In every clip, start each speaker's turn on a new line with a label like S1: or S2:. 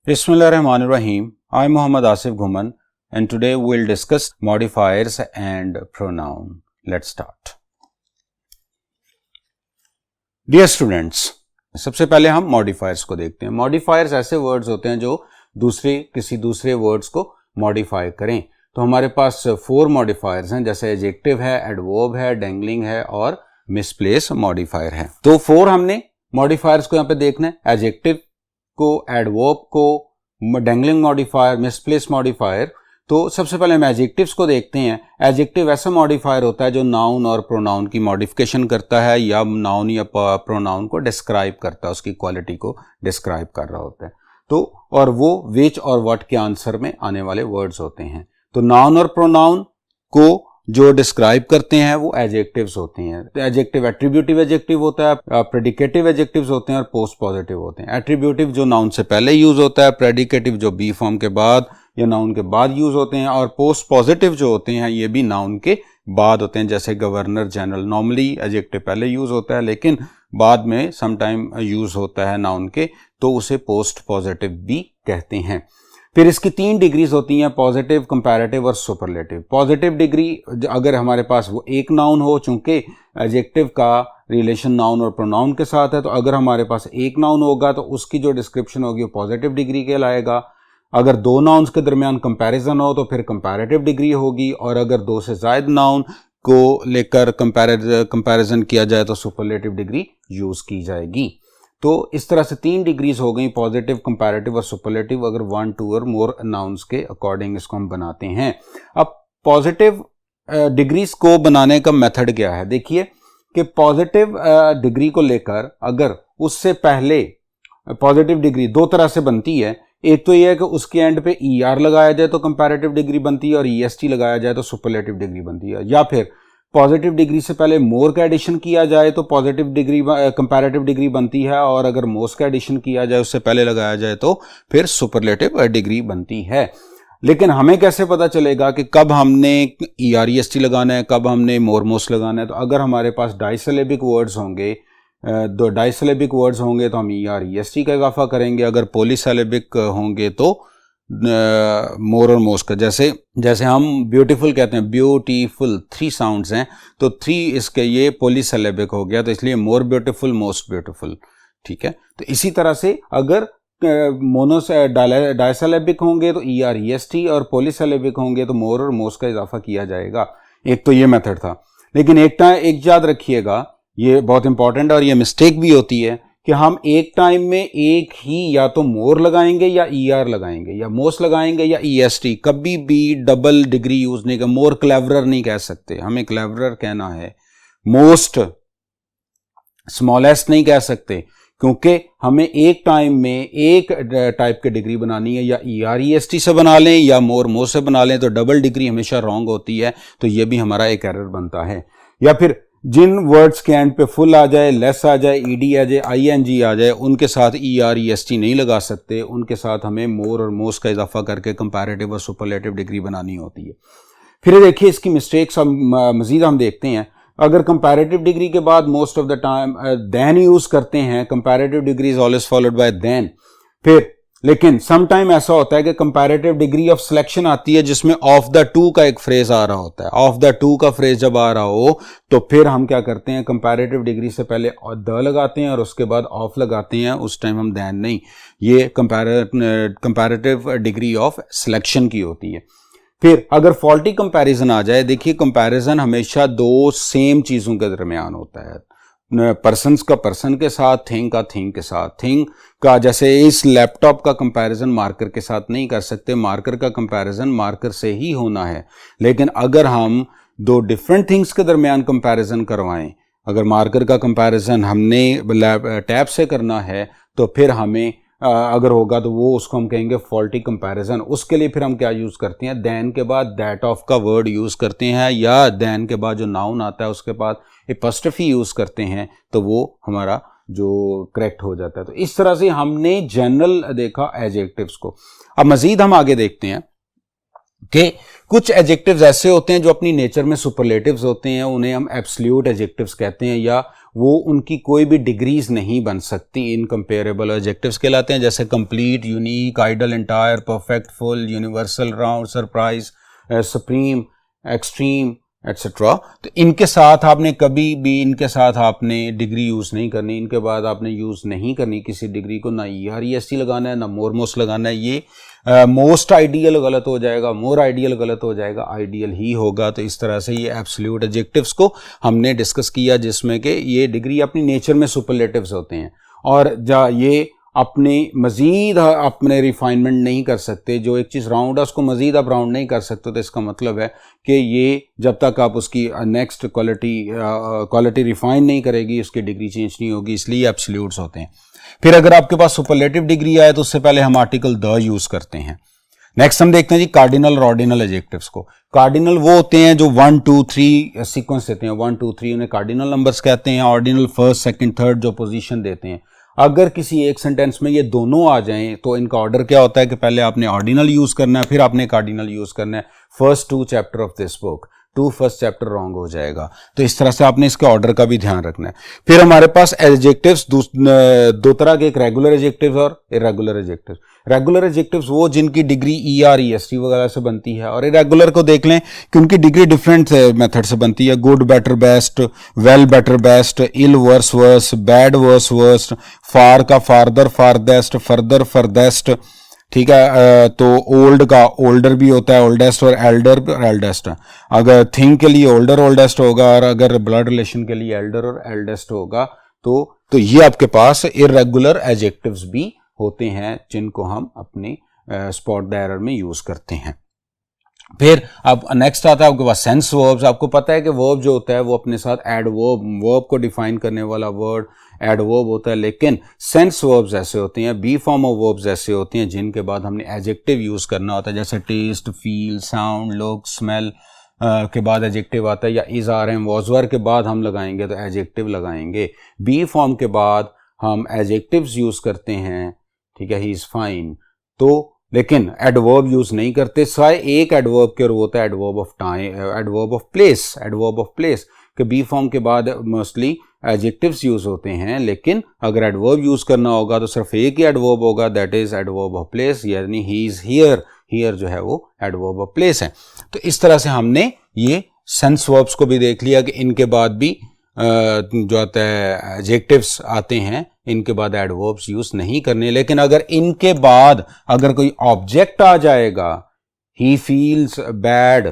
S1: Bismillahirrahmanirrahim. I'm Muhammad Asif Ghuman and today we'll discuss modifiers and pronoun. Let's start. Dear students, सबसे पहले हम modifiers को देखते हैं. Modifiers ऐसे words होते हैं जो किसी दूसरे words को modify करें. तो हमारे पास 4 modifiers हैं, जैसे adjective है, adverb है, dangling है और misplaced modifier है. तो 4 हमने modifiers को यहाँ पे देखना है. Adjective को, adverb को, dangling modifier, misplaced modifier. तो सबसे पहले हम एडजेक्टिव्स को देखते हैं. एडजेक्टिव ऐसा मॉडिफायर होता है जो नाउन और प्रोनाउन की मॉडिफिकेशन करता है या नाउन या प्रोनाउन को डिस्क्राइब करता है, उसकी क्वालिटी को डिस्क्राइब कर रहा होता है. तो और वो विच और व्हाट के आंसर में आने वाले वर्ड्स होते हैं. तो नाउन और प्रोनाउन को जो डिस्क्राइब करते हैं वो एडजेक्टिव्स होते हैं. तो एडजेक्टिव एट्रीब्यूटिव एडजेक्टिव होता है, प्रेडिकेटिव एडजेक्टिव्स होते हैं और पोस्ट पॉजिटिव होते हैं. एट्रीब्यूटिव जो नाउन से पहले यूज होता है, प्रेडिकेटिव जो बी फॉर्म के बाद या नाउन के बाद यूज होते हैं, और पोस्ट पॉजिटिव जो होते हैं ये भी नाउन के बाद होते हैं. जैसे गवर्नर जनरल, नॉर्मली एडजेक्टिव पहले यूज होता है लेकिन बाद में समटाइम यूज होता है नाउन के, तो उसे पोस्ट पॉजिटिव भी कहते हैं. फिर इसकी 3 डिग्रीज होती हैं, पॉजिटिव, कंपैरेटिव और सुपरलेटिव. पॉजिटिव डिग्री अगर हमारे पास वो एक नाउन हो, चूंकि एडजेक्टिव का रिलेशन नाउन और प्रोनाउन के साथ है, तो अगर हमारे पास एक नाउन होगा तो उसकी जो डिस्क्रिप्शन होगी वो पॉजिटिव डिग्री कहलाएगा. अगर 2 नाउन्स के दरमियान कंपैरिजन हो तो फिर कंपैरेटिव डिग्री होगी, और अगर 2 से ज्यादा नाउन को लेकर कंपैरिजन किया जाए तो सुपरलेटिव डिग्री यूज की जाएगी. तो इस तरह से 3 डिग्रीज हो गई, पॉजिटिव, कंपैरेटिव और सुपरलेटिव, अगर 1, 2 और मोर नाउन्स के अकॉर्डिंग इसको हम बनाते हैं. अब पॉजिटिव डिग्रीज को बनाने का मेथड क्या है? देखिए कि पॉजिटिव डिग्री को लेकर अगर उससे पहले पॉजिटिव डिग्री 2 तरह से बनती है. एक तो यह है कि उसके एंड पे ER लगाया जाए तो कंपैरेटिव डिग्री बनती है, और EST लगाया जाए तो सुपरलेटिव डिग्री बनती है. या फिर पॉजिटिव डिग्री से पहले मोर का एडिशन किया जाए तो पॉजिटिव डिग्री कंपैरेटिव डिग्री बनती है, और अगर मोस्ट का एडिशन किया जाए, उससे पहले लगाया जाए, तो फिर सुपरलेटिव डिग्री बनती है. लेकिन हमें कैसे पता चलेगा कि कब हमने ER-EST लगाना है, कब हमने मोर मोस्ट लगाना है? तो अगर हमारे पास डाइसिलेबिक वर्ड्स होंगे, 2 डाइसिलेबिक वर्ड्स होंगे तो हम ER-EST का इजाफा करेंगे. अगर पॉलीसिलेबिक होंगे तो मोर और मोस्ट का. जैसे हम ब्यूटीफुल कहते हैं, ब्यूटीफुल 3 साउंड्स हैं, तो 3 इसके ये पॉलीसिलेबिक हो गया, तो इसलिए मोर ब्यूटीफुल, मोस्ट ब्यूटीफुल. ठीक है. तो इसी तरह से अगर डाइसिलेबिक होंगे तो ER-EST, और पॉलीसिलेबिक होंगे तो मोर और मोस्ट का इजाफा किया जाएगा. एक तो ये मेथड था. लेकिन एक याद रखिएगा, ये बहुत इंपॉर्टेंट और ये मिस्टेक भी होती है कि हम एक टाइम में एक ही या तो मोर लगाएंगे या ER लगाएंगे या मोस्ट लगाएंगे या EST. कभी भी डबल डिग्री यूज नहीं कर. मोर क्लेवरर नहीं कह सकते, हमें क्लेवरर कहना है. मोस्ट स्मॉलेस्ट नहीं कह सकते, क्योंकि हमें एक टाइम में एक टाइप की डिग्री बनानी है. या ER-EST से बना लें या मोर मोस्ट से बना लें, तो डबल डिग्री हमेशा रॉन्ग होती है. तो ये भी हमारा एक एरर बनता है. या फिर जिन वर्ड्स के एंड पे फुल आ जाए, लेस आ जाए, ED आ जाए, ING आ जाए, उनके साथ ER-EST नहीं लगा सकते. उनके साथ हमें मोर और मोस्ट का इजाफा करके कंपैरेटिव और सुपरलेटिव डिग्री बनानी होती है. फिर देखिए इसकी मिस्टेक्स मजीद हम देखते हैं. अगर कंपैरेटिव डिग्री के बाद most of the time then use करते हैं, comparative degree is always followed by then. फिर लेकिन सम टाइम ऐसा होता है कि कंपैरेटिव डिग्री ऑफ सिलेक्शन आती है जिसमें ऑफ द टू का एक फ्रेज आ रहा होता है. ऑफ द टू का फ्रेज जब आ रहा हो तो फिर हम क्या करते हैं, कंपैरेटिव डिग्री से पहले द लगाते हैं और उसके बाद ऑफ लगाते हैं. उस टाइम हम देन नहीं. ये कंपैरेटिव डिग्री ऑफ सिलेक्शन की होती है. फिर अगर फॉल्टी कंपैरिजन आ जाए, देखिए कंपैरिजन हमेशा 2 सेम चीजों के दरमियान होता है. पर्सन्स का पर्सन के साथ, थिंग का थिंग के साथ. थिंग का जैसे इस लैपटॉप का कंपैरिजन मार्कर के साथ नहीं कर सकते, मार्कर का कंपैरिजन मार्कर से ही होना है. लेकिन अगर हम 2 डिफरेंट थिंग्स के दरमियान कंपैरिजन करवाएं, अगर मार्कर का कंपैरिजन हमने टैब से करना है तो फिर हमें अगर होगा तो वो उसको हम कहेंगे फॉल्टी कंपैरिजन. उसके लिए फिर हम क्या यूज करते हैं, देन के बाद दैट ऑफ का वर्ड यूज करते हैं, या देन के बाद जो नाउन आता है उसके बाद एपॉस्ट्रोफी यूज करते हैं, तो वो हमारा जो करेक्ट हो जाता है. तो इस तरह से हमने जनरल देखा एडजेक्टिव्स को. अब मजीद हम आगे देखते हैं कि कुछ एडजेक्टिव्स ऐसे होते हैं जो अपनी नेचर में सुपरलेटिव्स होते हैं, उन्हें हम एब्सोल्यूट एडजेक्टिव्स कहते हैं, या वो उनकी कोई भी डिग्रीज नहीं बन सकती, इनकम्पेरेबल एडजेक्टिव्स कहलाते हैं, जैसे complete, unique, ideal, entire, perfect, full, universal, round, surprise, supreme, extreme etcetera. तो इनके साथ आपने कभी भी इनके साथ आपने डिग्री यूज़ नहीं करनी, इनके बाद आपने यूज़ नहीं करनी किसी डिग्री को, ना ER-EST लगाना है, ना मोर मोस्ट लगाना है। ये मोस्ट आइडियल गलत हो जाएगा, मोर आइडियल गलत हो जाएगा, आइडियल ही होगा। तो इस तरह से ये एब्सोल्यूट एडजेक्टिव्स को हमने डिस्कस किया, जिसमें कि ये डिग्री अपनी नेचर में सुपरलेटिव्स होते हैं और ये अपने मज़ीद अपने रिफाइनमेंट नहीं कर सकते। जो एक चीज़ राउंड है उसको मज़ीद आप राउंड नहीं कर सकते, तो इसका मतलब है कि ये जब तक आप उसकी नेक्स्ट क्वालिटी रिफाइन नहीं करेगी, उसकी डिग्री चेंज नहीं होगी, इसलिए एब्सोल्यूट्स होते हैं। फिर अगर आपके पास सुपरलेटिव डिग्री आए तो उससे पहले हम आर्टिकल द यूज़ करते हैं। नेक्स्ट हम देखते हैं जी कार्डिनल और ऑर्डिनल एडजेक्टिव्स को। कार्डिनल वो होते हैं जो 1 2 3 सीक्वेंस देते हैं, 1 2 3 उन्हें कार्डिनल नंबर्स कहते हैं। ऑर्डिनल फर्स्ट, सेकंड, थर्ड जो पोजीशन देते हैं। अगर किसी एक सेंटेंस में ये दोनों आ जाएं तो इनका ऑर्डर क्या होता है कि पहले आपने ऑर्डिनल यूज करना है, फिर आपने कार्डिनल यूज करना है। First 2 chapter of this book, 2 first chapter wrong हो जाएगा। तो इस तरह से आपने इसके ऑर्डर का भी ध्यान रखना है। फिर हमारे पास एडजेक्टिव्स दो तरह के, एक रेगुलर एडजेक्टिव्स और इरेगुलर एडजेक्टिव्स। रेगुलर एडजेक्टिव्स वो जिनकी डिग्री ER-EST वगैरह से बनती है, और इरेगुलर को देख लें कि उनकी डिग्री डिफरेंट मेथड से बनती है। Good, better, best, well, better, best, ill, worse, worse, bad, worse, worst, far का फारदर, फारदेस्ट, फर्दर, फर्देस्ट। ठीक है, तो ओल्ड का ओल्डर भी होता है, ओल्डेस्ट, और एल्डर और एल्डेस्ट। अगर थिंग के लिए ओल्डर ओल्डेस्ट होगा, और अगर ब्लड रिलेशन के लिए एल्डर और एल्डेस्ट होगा। तो ये आपके पास इरेगुलर एडजेक्टिव्स भी होते हैं जिनको हम अपने स्पॉट द एरर में यूज करते हैं। फिर अब नेक्स्ट आता है आपके पास सेंस वर्ब्स। आपको पता है कि वर्ब जो होता है वो अपने साथ वर्ब को डिफाइन करने वाला वर्ड एडवर्ब होता है, लेकिन सेंस वर्ब्स ऐसे होते हैं, बी फॉर्म ऑफ वर्ब्स ऐसे होते हैं जिनके बाद हमने एडजेक्टिव यूज करना होता है, जैसे taste, feel, sound, look, smell के बाद एडजेक्टिव आता है, या is, are, am, was, were के बाद हम लगाएंगे तो एडजेक्टिव लगाएंगे। बी फॉर्म के बाद हम एडजेक्टिव्स यूज करते हैं, ठीक है, ही इज फाइन। तो लेकिन एडवर्ब यूज नहीं करते, सिवाय एक एडवर्ब के, और वो होता है adverb of time, adverb of place. Adverb of place के बी फॉर्म के बाद मोस्टली एडजेक्टिव्स यूज होते हैं, लेकिन अगर एडवर्ब यूज करना होगा तो सिर्फ एक ही एडवर्ब होगा, that is adverb of place, यानी ही इज हियर। हियर जो है वो एडवर्ब ऑफ प्लेस है। तो इस तरह से हमने ये सेंस वर्ब्स को भी देख लिया कि इनके बाद भी जो आता है एडजेक्टिव्स आते हैं, इनके बाद एडवर्ब्स यूज नहीं करने। लेकिन अगर इनके बाद अगर कोई ऑब्जेक्ट आ जाएगा, he feels bad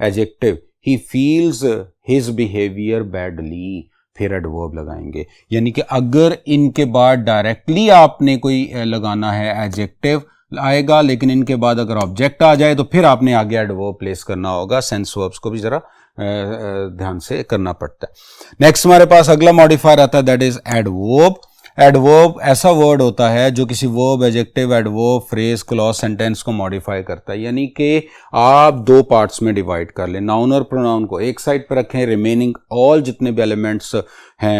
S1: adjective, he feels his behaviour badly, फिर एडवर्ब लगाएंगे। यानी कि अगर इनके बाद डायरेक्टली आपने कोई लगाना है एडजेक्टिव आएगा, लेकिन इनके बाद अगर ऑब्जेक्ट आ जाए तो फिर आपने आगे एडवर्ब प्लेस करना होगा। सेंस वर्ब्स को भी जरा ध्यान से करना पड़ता है। नेक्स्ट हमारे पास अगला मॉडिफायर आता है, दैट इज एडवर्ब। एडवर्ब ऐसा वर्ड होता है जो किसी verb, adjective, adverb, phrase, clause, sentence को मॉडिफाई करता है। यानी कि आप दो पार्ट्स में डिवाइड कर लें, नाउन और प्रोनाउन को एक साइड पर रखें, रिमेनिंग ऑल जितने भी एलिमेंट्स हैं,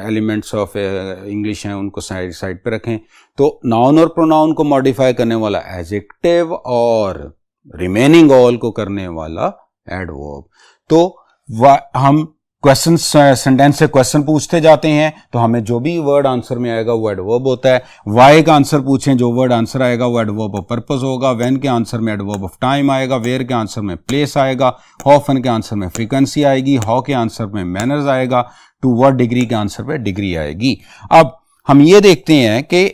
S1: एलिमेंट्स ऑफ इंग्लिश हैं, उनको साइड पर रखें। तो नाउन और प्रोनाउन को मॉडिफाई करने वाला एडजेक्टिव और रिमेनिंग ऑल को करने वाला एडवर्ब। तो हम क्वेश्चन सेंटेंस से क्वेश्चन पूछते जाते हैं, तो हमें जो भी वर्ड आंसर में आएगा वो एडवर्ब होता है। वाई का आंसर पूछें, जो वर्ड आंसर आएगा वो एडवर्ब ऑफ पर्पस होगा। व्हेन के आंसर में एडवर्ब ऑफ टाइम आएगा। वेयर के आंसर में प्लेस आएगा। ऑफन के आंसर में फ्रीक्वेंसी आएगी। हाउ के आंसर में मैनर्स आएगा। टू व्हाट डिग्री के आंसर में डिग्री आएगी। अब हम ये देखते हैं कि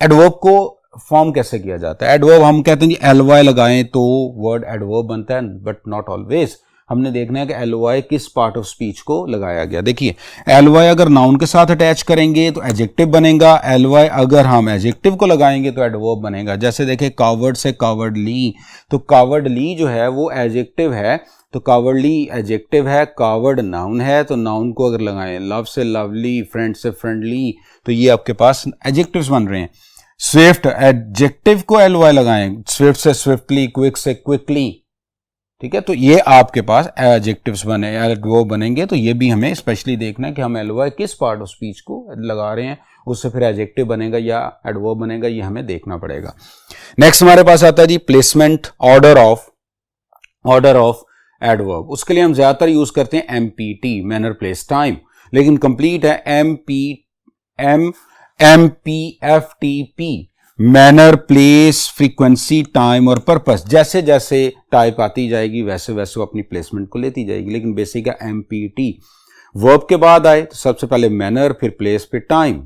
S1: एडवर्ब को फॉर्म कैसे किया जाता है। एडवर्ब हम कहते हैं जी एलवाई लगाएं तो वर्ड एडवर्ब बनता है, बट नॉट ऑलवेज। हमने देखना है कि एलवाई किस पार्ट ऑफ स्पीच को लगाया गया। देखिए, एलवाई अगर नाउन के साथ अटैच करेंगे तो एडजेक्टिव बनेगा। एलवाई अगर हम एडजेक्टिव को लगाएंगे तो एडवर्ब बनेगा। जैसे देखिए, कावर्ड से कावर्डली, तो कावर्डली जो है वो एडजेक्टिव है, तो कावर्डली एडजेक्टिव है, कावर्ड नाउन है, तो नाउन को अगर लगाएं, लव से लवली, फ्रेंड से फ्रेंडली, तो ये आपके पास एडजेक्टिव्स बन रहे हैं। स्विफ्ट एडजेक्टिव को एलवाई लगाएं, स्विफ्ट से स्विफ्टली, क्विक से क्विकली, ठीक है, तो ये आपके पास एडजेक्टिव्स बने, एडवर्ब बनेंगे। तो ये भी हमें स्पेशली देखना है कि हम एलवाई किस पार्ट ऑफ स्पीच को लगा रहे हैं, उससे फिर एडजेक्टिव बनेगा या एडवर्ब बनेगा, ये हमें देखना पड़ेगा। नेक्स्ट हमारे पास आता है जी प्लेसमेंट, ऑर्डर ऑफ एडवर्ब, उसके लिए हम ज्यादातर यूज करते हैं एमपीटी, मैनर प्लेस टाइम, लेकिन कंप्लीट है एमपीएफटीपी, मैनर प्लेस फ्रीक्वेंसी टाइम और पर्पस। जैसे जैसे टाइप आती जाएगी वैसे वैसे वो अपनी प्लेसमेंट को लेती जाएगी, लेकिन बेसिक है एमपीटी। वर्ब के बाद आए तो सबसे पहले मैनर, फिर प्लेस, फिर टाइम।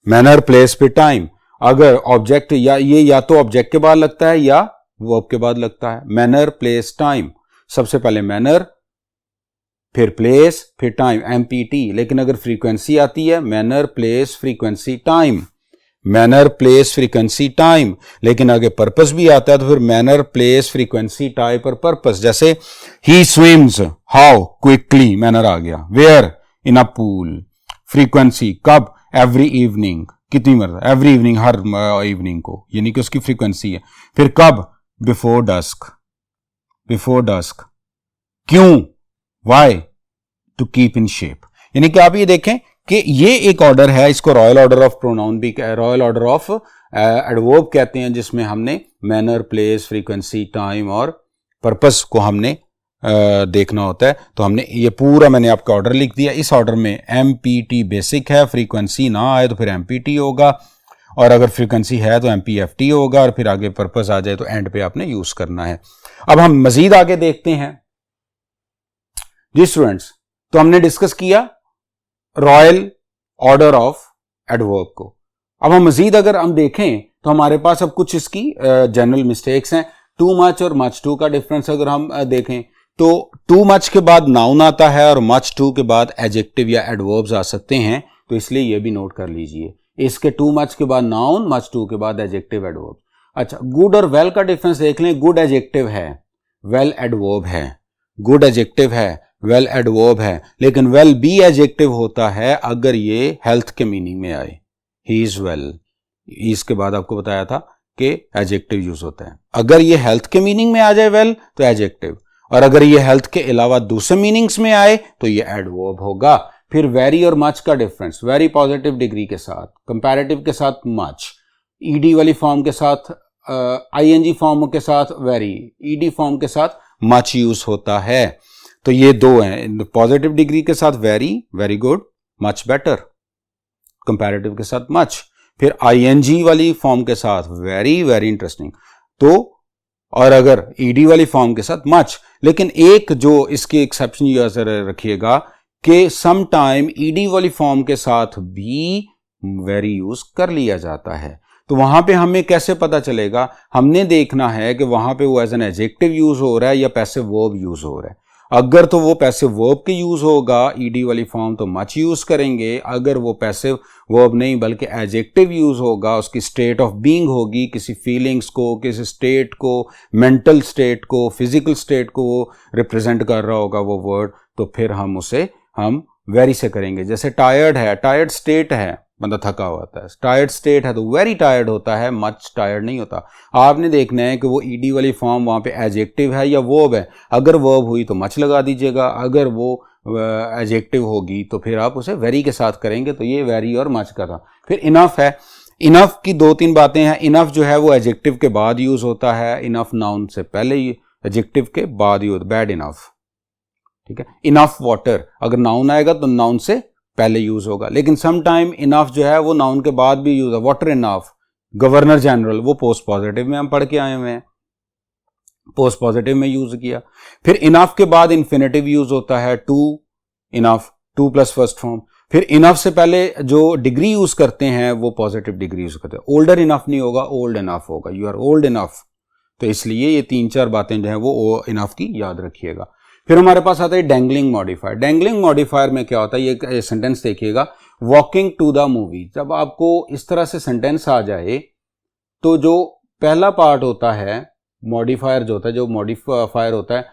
S1: मैनर, प्लेस, फिर टाइम। अगर ऑब्जेक्ट या तो ऑब्जेक्ट के बाद लगता है या वर्ब के बाद लगता है। मैनर, प्लेस, टाइम, सबसे पहले मैनर, फिर प्लेस, फिर टाइम, एमपीटी। लेकिन अगर फ्रीक्वेंसी आती है manner, place, frequency, time, manner, place, frequency, time. लेकिन आगे पर्पस भी आता है तो फिर मैनर, प्लेस, फ्रीक्वेंसी, टाइप और पर्पस। जैसे he swims, how quickly, manner आ गया। Where, in a pool. Frequency, कब, एवरी इवनिंग, कितनी मरतबा, एवरी इवनिंग, हर इवनिंग को, यानी कि उसकी फ्रीक्वेंसी है। फिर कब, बिफोर डस्क, बिफोर डस्क। क्यों, why, to keep in shape. यानी कि आप ये देखें कि ये एक ऑर्डर है, इसको रॉयल ऑर्डर ऑफ प्रोनाउन भी, रॉयल ऑर्डर ऑफ एडवर्ब कहते हैं, जिसमें हमने मैनर, प्लेस, फ्रीक्वेंसी, टाइम और पर्पस को हमने देखना होता है। तो हमने ये पूरा मैंने आपका ऑर्डर लिख दिया। इस ऑर्डर में एमपीटी बेसिक है, फ्रीक्वेंसी ना आए तो फिर एमपीटी होगा, और अगर फ्रीक्वेंसी है तो एमपीएफटी होगा, और फिर आगे पर्पस आ जाए तो एंड पे आपने यूज करना है। अब हम मजीद आगे देखते हैं जी स्टूडेंट्स। तो हमने डिस्कस किया रॉयल ऑर्डर ऑफ एडवर्ब को। अब हम मजीद अगर हम देखें तो हमारे पास अब कुछ इसकी जनरल मिस्टेक्स हैं। टू मच और मच टू का डिफरेंस अगर हम देखें तो टू मच के बाद नाउन आता है और मच टू के बाद एडजेक्टिव या एडवर्ब्स आ सकते हैं, तो इसलिए यह भी नोट कर लीजिए। इसके टू मच के बाद नाउन, मच टू के बाद एडजेक्टिव, एडवर्ब। अच्छा, गुड और वेल का डिफरेंस देख लें। गुड एडजेक्टिव है, वेल एडवर्ब है। गुड एडजेक्टिव है, वेल एडवर्ब है, लेकिन वेल बी एडजेक्टिव होता है अगर ये हेल्थ के मीनिंग में आए। ही इज वेल, इसके बाद आपको बताया था कि एडजेक्टिव यूज होता है। अगर ये हेल्थ के मीनिंग में आ जाए वेल तो एडजेक्टिव, और अगर ये हेल्थ के अलावा दूसरे मीनिंग्स में आए तो ये एडवर्ब होगा। फिर वेरी और मच का डिफरेंस। वेरी पॉजिटिव डिग्री के साथ, कंपैरेटिव के साथ मच, ईडी वाली फॉर्म के साथ, आईएनजी फॉर्म के साथ वेरी, ईडी फॉर्म के साथ मच यूज होता है। तो ये दो हैं, पॉजिटिव डिग्री के साथ very, very good, much better, comparative के साथ मच। फिर आईएनजी वाली फॉर्म के साथ वेरी, वेरी इंटरेस्टिंग। तो और अगर ईडी वाली फॉर्म के साथ मच। लेकिन एक जो इसकी एक्सेप्शन यूजर रखिएगा कि सम टाइम ईडी वाली फॉर्म के साथ भी वेरी यूज कर लिया जाता है। तो वहां पे हमें कैसे पता चलेगा? हमने देखना है कि वहां पे वो एज एन एडजेक्टिव यूज हो रहा है या पैसिव वर्ब यूज हो रहा है। अगर तो वो पैसिव वर्ब के यूज होगा ईडी वाली फॉर्म तो मच यूज करेंगे। अगर वो पैसिव वर्ब नहीं बल्कि एडजेक्टिव यूज होगा, उसकी स्टेट ऑफ बीइंग होगी, किसी फीलिंग्स को, किसी स्टेट को, मेंटल स्टेट को, फिजिकल स्टेट को वो रिप्रेजेंट कर रहा होगा वो वर्ड, तो फिर हम वेरी से करेंगे। जैसे टायर्ड है, टायर्ड स्टेट है, बंदा थका हुआ होता है। टायर्ड स्टेट है तो वेरी टायर्ड होता है, मच टायर्ड नहीं होता। आपने देखना है कि वो ईडी वाली फॉर्म वहां पे एडजेक्टिव है या वर्ब है। अगर वर्ब हुई तो मच लगा दीजिएगा, अगर वो एडजेक्टिव होगी तो फिर आप उसे वेरी के साथ करेंगे। तो ये वेरी और मच का था। फिर इनफ है। इनफ की दो तीन बातें हैं। इनफ जो है वो एडजेक्टिव के बाद यूज होता है, इनफ नाउन से पहले, एडजेक्टिव के बाद यूज, बैड इनफ, ठीक है। इनफ वाटर, अगर नाउन आएगा तो नाउन से पहले यूज होगा। लेकिन सम टाइम इनफ जो है वो नाउन के बाद भी यूज है। वाटर इनफ, गवर्नर जनरल, वो पोस्ट पॉजिटिव में हम पढ़ के आए हुए हैं, पोस्ट पॉजिटिव में यूज किया। फिर इनफ के बाद इंफिनिटिव यूज होता है, to enough, to plus first form. फिर इनफ से पहले जो डिग्री यूज करते हैं वो पॉजिटिव डिग्री यूज करते हैं। ओल्डर इनफ नहीं होगा, ओल्ड इनफ होगा, यू आर ओल्ड इनफ। तो इसलिए ये तीन चार बातें जो है वो इनफ की याद रखिएगा। फिर हमारे पास आता है डेंगलिंग मॉडिफायर। डेंगलिंग मॉडिफायर में क्या होता है, ये सेंटेंस देखिएगा, वॉकिंग टू द मूवी। जब आपको इस तरह से सेंटेंस आ जाए तो जो पहला पार्ट होता है मॉडिफायर, जो होता है, जो मॉडिफायर होता है,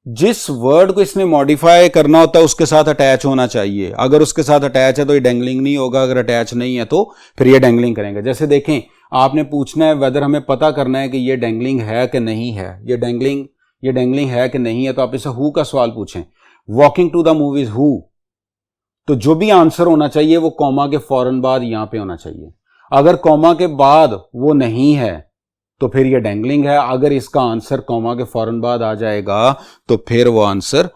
S1: जिस वर्ड को इसने मॉडिफाई करना होता है उसके साथ अटैच होना चाहिए। अगर उसके साथ अटैच है तो ये डेंगलिंग नहीं होगा, अगर अटैच नहीं है तो फिर ये डेंगलिंग करेंगे। जैसे देखें, आपने पूछना है वेदर, हमें पता करना है कि ये डेंगलिंग है कि नहीं है, ये डेंगलिंग है कि नहीं है, तो आप इसे हु का सवाल पूछें। Walking to the movies who, तो जो भी आंसर होना चाहिए वो कॉमा के फौरन बाद यहां पे होना चाहिए। अगर कॉमा के बाद वो नहीं है तो फिर ये डैंगलिंग है। अगर इसका आंसर कॉमा के फौरन बाद आ जाएगा तो फिर वो आंसर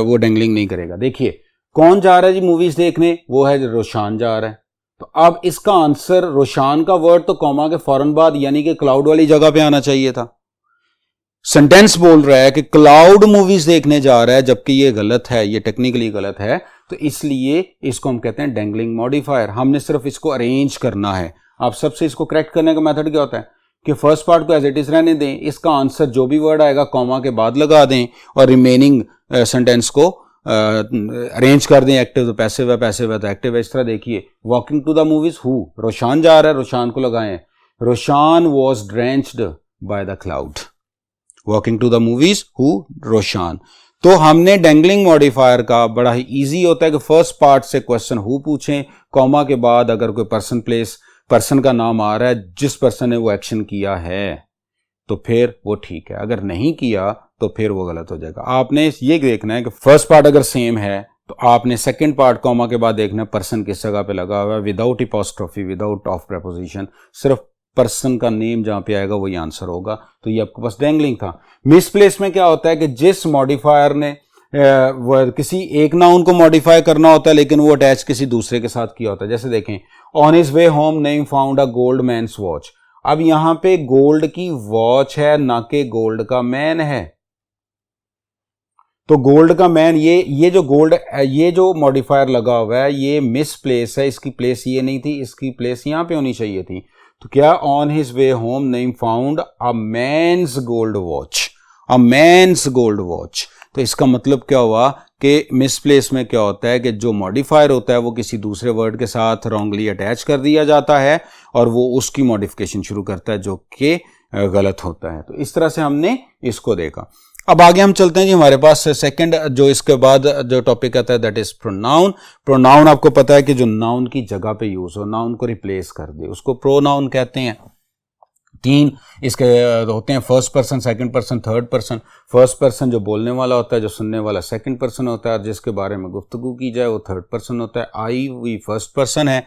S1: वो डैंगलिंग नहीं करेगा। देखिए कौन जा रहा है जी मूवीज देखने, वो है रोशान जा रहा है। तो अब इसका आंसर रोशान का वर्ड तो कॉमा के फौरन बाद यानी कि क्लाउड वाली जगह पे आना चाहिए था। सेंटेंस बोल रहा है कि क्लाउड मूवीज देखने जा रहा है, जबकि ये गलत है, ये टेक्निकली गलत है। तो इसलिए इसको हम कहते हैं डैंगलिंग मॉडिफायर। हमने सिर्फ इसको अरेंज करना है। आप सबसे इसको करेक्ट करने का मेथड क्या होता है कि फर्स्ट पार्ट को एज इट इज रहने दें, इसका आंसर जो भी वर्ड आएगा कॉमा के बाद लगा दें और रिमेनिंग सेंटेंस को अरेंज कर दें। एक्टिव तो पैसिव है, पैसिव है तो एक्टिव है। इस तरह देखिए walking to the movies who, Roshan जा रहा है, रोशान को लगाएं। Roshan was drenched by the cloud. Walking to the movies who, Roshan. तो हमने डैंगलिंग मॉडिफायर का बड़ा ही इजी होता है कि फर्स्ट पार्ट से क्वेश्चन हु पूछें, कॉमा के बाद अगर कोई पर्सन प्लेस पर्सन का नाम आ रहा है, जिस पर्सन ने वो एक्शन किया है तो फिर वो ठीक है, अगर नहीं किया तो फिर वो गलत हो जाएगा। आपने ये देखना है कि फर्स्ट पार्ट अगर सेम है तो आपने सेकंड पार्ट कॉमा के बाद देखना है पर्सन किस जगह पे लगा हुआ है, without apostrophe, without of preposition, सिर्फ पर्सन का नेम जहां पे आएगा वही आंसर होगा। तो ये आपके पास डैंगलिंग था। मिसप्लेस में क्या होता है कि जिस मॉडिफायर ने किसी एक नाउन को मॉडिफाई करना होता है लेकिन वो अटैच किसी दूसरे के साथ किया होता है। जैसे देखें on his way home Naim found a gold man's watch. अब यहां पे गोल्ड की वॉच है ना कि गोल्ड का मैन है। तो गोल्ड का मैन, ये जो गोल्ड, ये जो मॉडिफायर लगा हुआ है ये मिसप्लेस है। इसकी प्लेस ये नहीं थी, इसकी प्लेस यहां पे होनी चाहिए थी। तो क्या on his way home Naim found a man's gold watch, a man's gold watch. तो इसका मतलब क्या हुआ कि मिसप्लेस में क्या होता है कि जो मॉडिफायर होता है वो किसी दूसरे वर्ड के साथ रॉन्गली अटैच कर दिया जाता है और वो उसकी मॉडिफिकेशन शुरू करता है जो कि गलत होता है। तो इस तरह से हमने इसको देखा। अब आगे हम चलते हैं जी, हमारे पास सेकंड जो इसके बाद जो टॉपिक आता है दैट इज प्रोनाउन। प्रोनाउन आपको पता है कि जो नाउन की जगह पे यूज हो, नाउन को रिप्लेस कर दे, उसको प्रोनाउन कहते हैं। तीन इसके होते हैं, first person, second person, third person. First person जो बोलने वाला होता है, जो सुनने वाला सेकंड पर्सन होता है, जिसके बारे में गुफ्तगू की जाए वो थर्ड पर्सन होता है। आई वी फर्स्ट पर्सन है।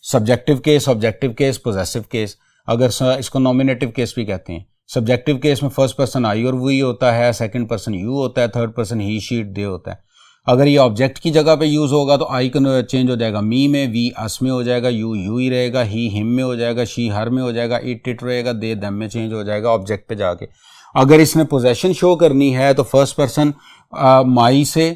S1: Subjective case, objective case, possessive case. अगर इसको नॉमिनेटिव केस भी कहते हैं। सब्जेक्टिव केस में फर्स्ट पर्सन आई और वी होता है, सेकंड पर्सन यू होता है, third person he she it they होता है। अगर ये ऑब्जेक्ट की जगह पे यूज होगा तो आई का चेंज हो जाएगा मी में, वी अस में हो जाएगा, यू यू ही रहेगा, ही हिम में हो जाएगा, शी हर में हो जाएगा, इट इट रहेगा, दे देम में चेंज हो जाएगा ऑब्जेक्ट पे जाके। अगर इसने पोजेशन शो करनी है तो फर्स्ट पर्सन माई से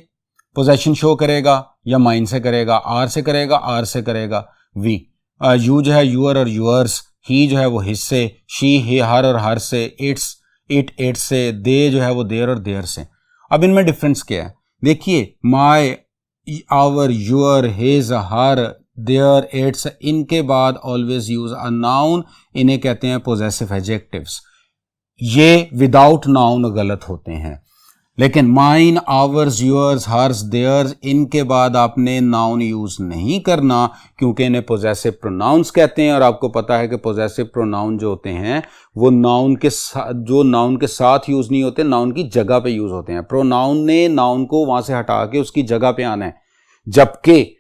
S1: पोजेशन शो करेगा या माइन से करेगा, आर से करेगा, आर से करेगा, वी। यू जो है यूअर और यूअर्स, ही जो है वो हिस से, शी ही हर और हर से, इट्स इट इट से, दे जो है वो देयर और देयर से। अब इनमें डिफरेंस क्या है देखिए, my, our, your, his, her, their, its, इनके बाद ऑलवेज यूज अ नाउन, इन्हें कहते हैं पोजेसिव एडजेक्टिव्स। ये विदाउट नाउन गलत होते हैं। लेकिन mine, ours, yours, hers, theirs, इनके बाद आपने नाउन यूज नहीं करना क्योंकि इन्हें पोजेसिव प्रोनाउंस कहते हैं। और आपको पता है कि पोजेसिव प्रोनाउन जो होते हैं वो नाउन के साथ यूज नहीं होते, नाउन की जगह पे यूज होते हैं। प्रोनाउन ने नाउन को वहां से हटा के उसकी जगह पे आना है, जबकि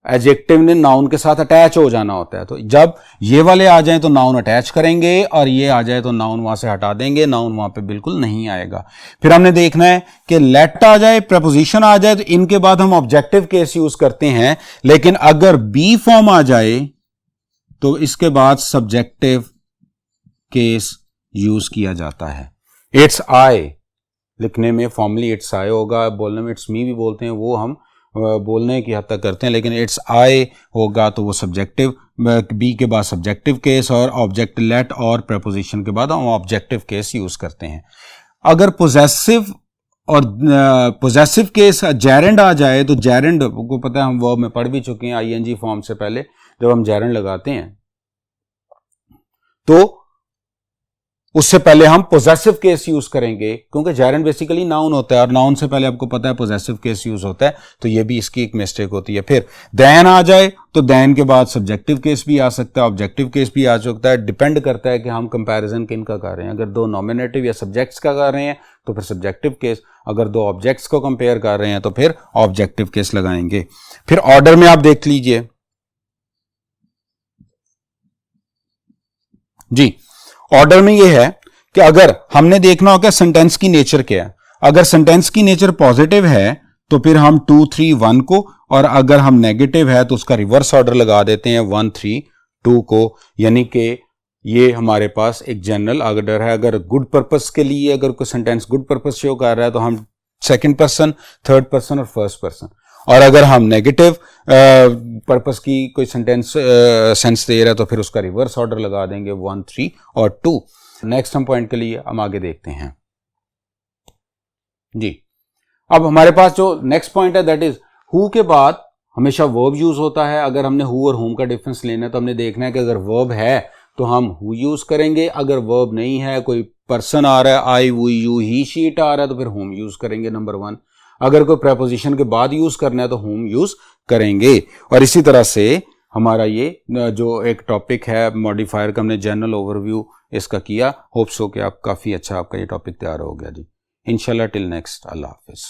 S1: एडजेक्टिव ने नाउन के साथ अटैच हो जाना होता है। तो जब ये वाले आ जाएं तो नाउन अटैच करेंगे और ये आ जाए तो नाउन वहां से हटा देंगे, नाउन वहां पे बिल्कुल नहीं आएगा। फिर हमने देखना है कि लेट आ जाए, प्रपोजिशन आ जाए तो इनके बाद हम ऑब्जेक्टिव केस यूज करते हैं। लेकिन अगर बी फॉर्म आ जाए तो इसके बाद सब्जेक्टिव केस यूज किया जाता है। इट्स आई लिखने में फॉर्मली इट्स आई होगा, बोलने में इट्स मी भी बोलते हैं, वो हम बोलने की हद तक करते हैं। लेकिन इट्स आई होगा तो वो सब्जेक्टिव, बी के बाद सब्जेक्टिव केस और ऑब्जेक्ट लेट और प्रपोजिशन के बाद हम ऑब्जेक्टिव केस यूज करते हैं। अगर पोजेसिव और पोजेसिव केस जेरेंड आ जाए तो जेरेंड को पता है, हम वर्ब में पढ़ भी चुके हैं आईएनजी फॉर्म से पहले। जब हम जेरेंड लगाते हैं तो उससे पहले हम पोजेसिव केस यूज करेंगे क्योंकि जेरेंड बेसिकली नाउन होता है और नाउन से पहले आपको पता है पोजेसिव केस यूज होता है। तो ये भी इसकी एक मिस्टेक होती है। फिर देन आ जाए तो देन के बाद सब्जेक्टिव केस भी आ सकता है, ऑब्जेक्टिव केस भी आ सकता है। डिपेंड करता है कि हम कंपैरिजन किन का कर रहे हैं। अगर दो नॉमिनेटिव या सब्जेक्ट्स का कर रहे हैं तो फिर सब्जेक्टिव केस, अगर दो ऑब्जेक्ट्स को कंपेयर कर रहे हैं तो फिर ऑब्जेक्टिव केस लगाएंगे। फिर ऑर्डर में आप देख लीजिए जी, ऑर्डर में ये है कि अगर हमने देखना हो कि सेंटेंस की नेचर क्या है, अगर सेंटेंस की नेचर पॉजिटिव है तो फिर हम 2 3 1 को, और अगर हम नेगेटिव है तो उसका रिवर्स ऑर्डर लगा देते हैं 1 3 2 को, यानी कि ये हमारे पास एक जनरल ऑर्डर है। अगर गुड पर्पस के लिए अगर कोई सेंटेंस गुड पर्पस शो कर रहा है तो हम सेकंड पर्सन, थर्ड पर्सन और फर्स्ट पर्सन, और अगर हम नेगेटिव पर्पस की कोई सेंटेंस सेंस दे रहा है तो फिर उसका रिवर्स ऑर्डर लगा देंगे 1 3 और 2। नेक्स्ट हम पॉइंट के लिए हम आगे देखते हैं जी। अब हमारे पास जो नेक्स्ट पॉइंट है दैट इज हु के बाद हमेशा वर्ब यूज होता है। अगर हमने हु और हुम का डिफरेंस लेना है तो हमने देखना है कि अगर वर्ब है तो हम हु यूज करेंगे, अगर वर्ब नहीं है, कोई पर्सन आ रहा है, I we you he she it आ रहा है तो फिर हुम यूज करेंगे नंबर 1। अगर कोई प्रेपोजिशन के बाद यूज करना है तो हुम यूज करेंगे। और इसी तरह से हमारा ये जो एक टॉपिक है मॉडिफायर का, हमने जनरल ओवरव्यू इसका किया। होप्स हो कि आप काफी अच्छा आपका ये टॉपिक तैयार हो गया जी। इंशाल्लाह टिल नेक्स्ट, अल्लाह हाफिज।